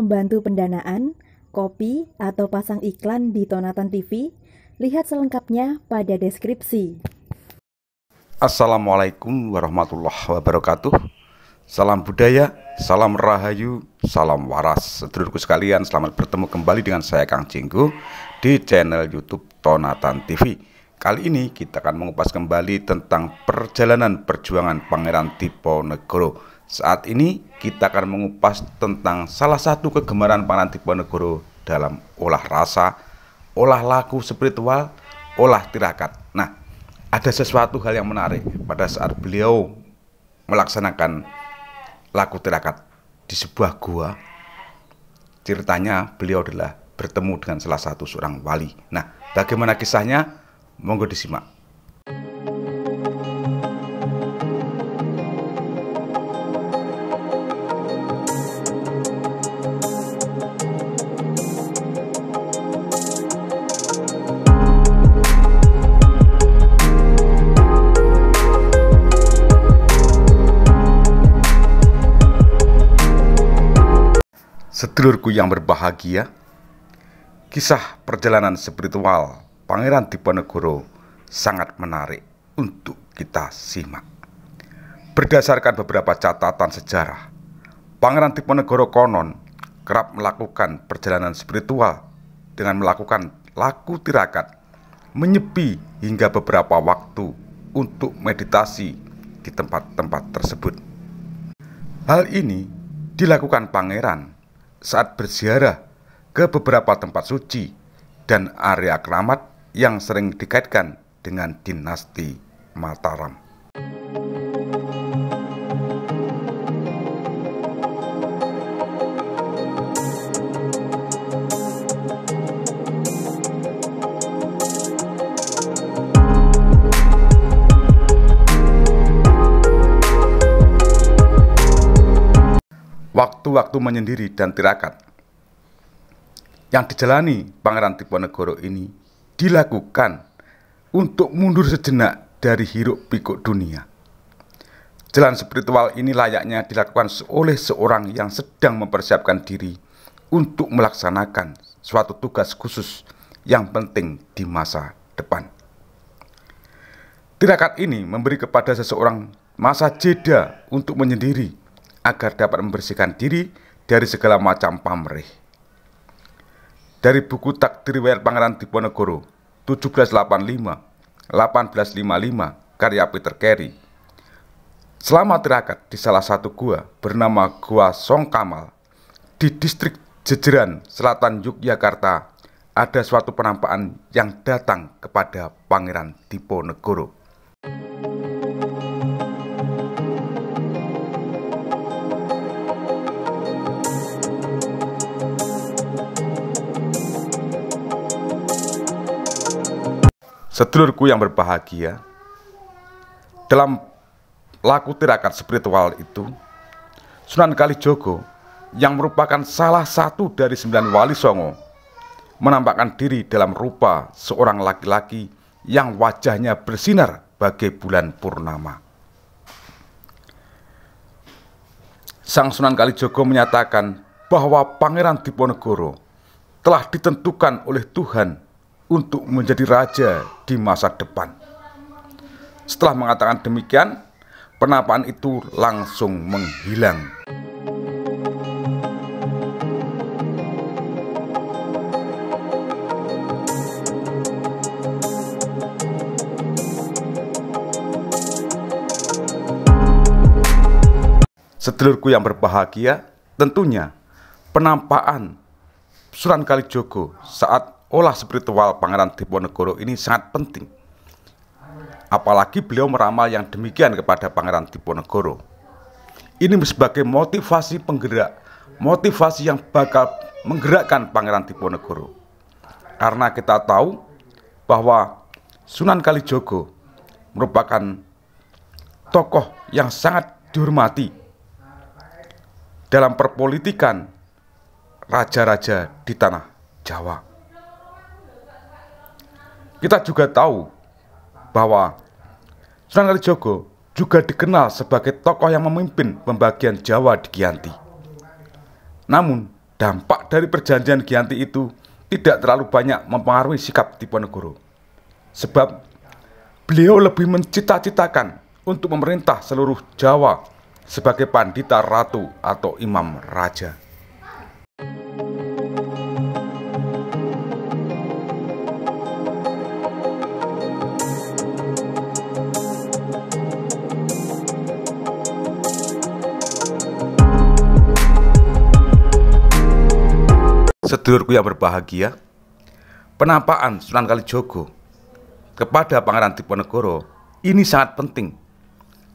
membantu pendanaan, kopi, atau pasang iklan di Tonatan TV? Lihat selengkapnya pada deskripsi. Assalamualaikum warahmatullahi wabarakatuh. Salam budaya, salam rahayu, salam waras. Sedulurku sekalian, selamat bertemu kembali dengan saya Kang Jenggo di channel YouTube Tonatan TV. Kali ini kita akan mengupas kembali tentang perjalanan perjuangan Pangeran Diponegoro. Saat ini kita akan mengupas tentang salah satu kegemaran Pangeran Diponegoro dalam olah rasa, olah laku spiritual, olah tirakat. Nah, ada sesuatu hal yang menarik pada saat beliau melaksanakan laku tirakat di sebuah gua. Ceritanya beliau adalah bertemu dengan salah satu seorang wali. Nah, bagaimana kisahnya? Monggo disimak. Sedulurku yang berbahagia, kisah perjalanan spiritual Pangeran Diponegoro sangat menarik untuk kita simak. Berdasarkan beberapa catatan sejarah, Pangeran Diponegoro konon kerap melakukan perjalanan spiritual dengan melakukan laku tirakat, menyepi hingga beberapa waktu untuk meditasi di tempat-tempat tersebut. Hal ini dilakukan pangeran saat berziarah ke beberapa tempat suci dan area keramat yang sering dikaitkan dengan dinasti Mataram. Waktu-waktu menyendiri dan tirakat yang dijalani Pangeran Diponegoro ini dilakukan untuk mundur sejenak dari hiruk pikuk dunia. Jalan spiritual ini layaknya dilakukan oleh seorang yang sedang mempersiapkan diri untuk melaksanakan suatu tugas khusus yang penting di masa depan. Tirakat ini memberi kepada seseorang masa jeda untuk menyendiri agar dapat membersihkan diri dari segala macam pamrih. Dari buku Takdir Riwayat Pangeran Diponegoro 1785-1855 karya Peter Carey, selama tirakat di salah satu gua bernama Gua Songkamal di distrik Jejeran, selatan Yogyakarta, ada suatu penampakan yang datang kepada Pangeran Diponegoro. Sedulurku yang berbahagia, dalam laku tirakat spiritual itu, Sunan Kalijogo yang merupakan salah satu dari 9 wali songo menampakkan diri dalam rupa seorang laki-laki yang wajahnya bersinar bagai bulan purnama. Sang Sunan Kalijogo menyatakan bahwa Pangeran Diponegoro telah ditentukan oleh Tuhan untuk menjadi raja di masa depan. Setelah mengatakan demikian, penampakan itu langsung menghilang. Sedulurku yang berbahagia, tentunya penampakan Sunan Kalijogo saat olah spiritual Pangeran Diponegoro ini sangat penting. Apalagi beliau meramal yang demikian kepada Pangeran Diponegoro. Ini sebagai motivasi penggerak, motivasi yang bakal menggerakkan Pangeran Diponegoro. Karena kita tahu bahwa Sunan Kalijogo merupakan tokoh yang sangat dihormati dalam perpolitikan raja-raja di tanah Jawa. Kita juga tahu bahwa Sunan Kalijogo juga dikenal sebagai tokoh yang memimpin pembagian Jawa di Giyanti. Namun, dampak dari perjanjian Giyanti itu tidak terlalu banyak mempengaruhi sikap Diponegoro. Sebab beliau lebih mencita-citakan untuk memerintah seluruh Jawa sebagai pandita ratu atau imam raja. Sedulurku yang berbahagia, penampakan Sunan Kalijogo kepada Pangeran Diponegoro ini sangat penting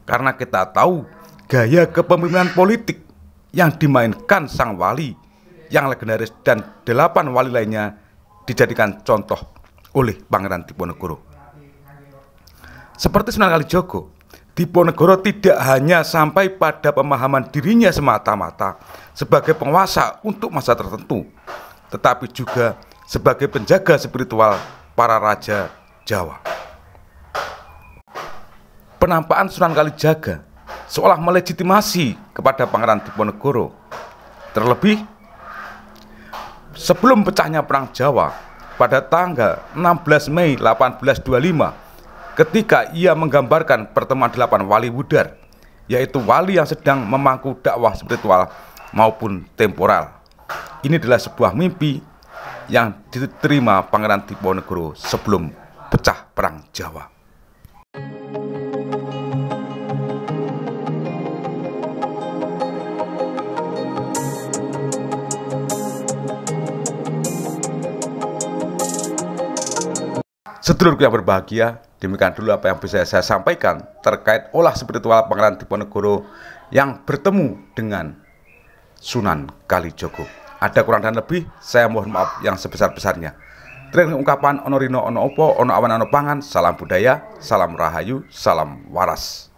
karena kita tahu gaya kepemimpinan politik yang dimainkan sang wali yang legendaris dan 8 wali lainnya dijadikan contoh oleh Pangeran Diponegoro. Seperti Sunan Kalijogo, Diponegoro tidak hanya sampai pada pemahaman dirinya semata-mata sebagai penguasa untuk masa tertentu, tetapi juga sebagai penjaga spiritual para raja Jawa. Penampakan Sunan Kalijaga seolah melegitimasi kepada Pangeran Diponegoro. Terlebih sebelum pecahnya Perang Jawa pada tanggal 16 Mei 1825, ketika ia menggambarkan pertemuan 8 wali wudar, yaitu wali yang sedang memangku dakwah spiritual maupun temporal. Ini adalah sebuah mimpi yang diterima Pangeran Diponegoro sebelum pecah Perang Jawa. Sedulurku yang berbahagia, demikian dulu apa yang bisa saya sampaikan terkait olah spiritual Pangeran Diponegoro yang bertemu dengan Sunan Kalijogo. Ada kurang dan lebih, saya mohon maaf yang sebesar-besarnya. Dengan ungkapan ono rino ono opo, ono awan ono pangan, salam budaya, salam rahayu, salam waras.